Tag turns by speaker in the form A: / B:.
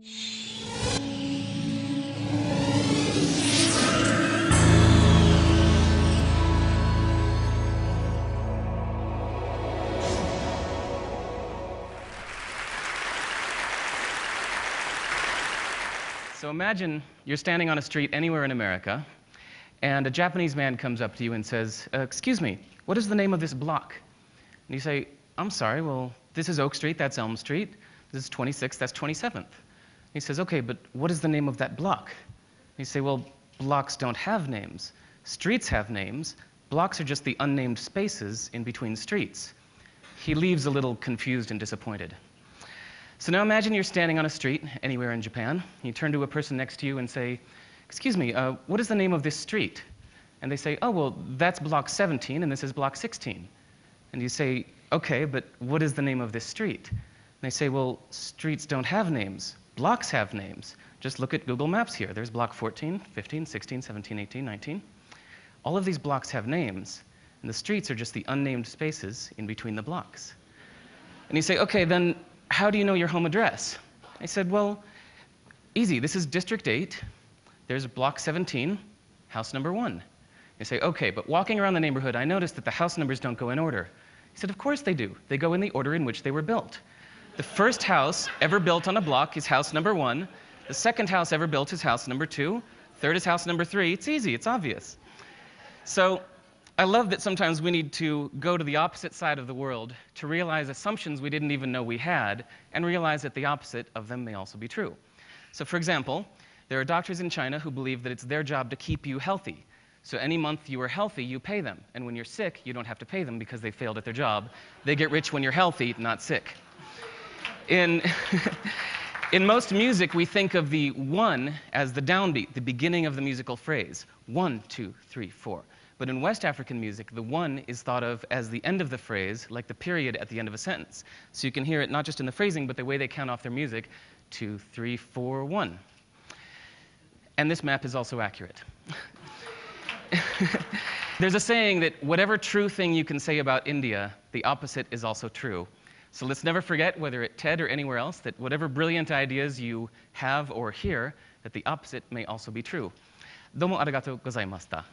A: So imagine you're standing on a street anywhere in America, and a Japanese man comes up to you and says, "Excuse me, what is the name of this block?" And you say, "I'm sorry, well, this is Oak Street, that's Elm Street. This is 26th, that's 27th. He says, "Okay, but what is the name of that block?" And you say, "Well, blocks don't have names. Streets have names. Blocks are just the unnamed spaces in between streets." He leaves a little confused and disappointed. So now imagine you're standing on a street anywhere in Japan. You turn to a person next to you and say, "Excuse me, what is the name of this street?" And they say, "Oh, well, that's block 17 and this is block 16. And you say, "Okay, but what is the name of this street?" And they say, "Well, streets don't have names. Blocks have names. Just look at Google Maps here. There's block 14, 15, 16, 17, 18, 19. All of these blocks have names, and the streets are just the unnamed spaces in between the blocks." And you say, "Okay, then how do you know your home address?" I said, "Well, easy. This is District 8. There's block 17, house number 1. You say, "Okay, but walking around the neighborhood, I noticed that the house numbers don't go in order." He said, "Of course they do. They go in the order in which they were built. The first house ever built on a block is house number 1. The second house ever built is house number 2. Third is house number 3. It's easy. It's obvious." So I love that sometimes we need to go to the opposite side of the world to realize assumptions we didn't even know we had, and realize that the opposite of them may also be true. So for example, there are doctors in China who believe that it's their job to keep you healthy. So any month you are healthy, you pay them. And when you're sick, you don't have to pay them because they failed at their job. They get rich when you're healthy, not sick. In most music, we think of the 1 as the downbeat, the beginning of the musical phrase. 1, 2, 3, 4. But in West African music, the 1 is thought of as the end of the phrase, like the period at the end of a sentence. So you can hear it not just in the phrasing, but the way they count off their music. 2, 3, 4, 1. And this map is also accurate. There's a saying that whatever true thing you can say about India, the opposite is also true. So let's never forget, whether at TED or anywhere else, that whatever brilliant ideas you have or hear, that the opposite may also be true. どうもありがとうございました。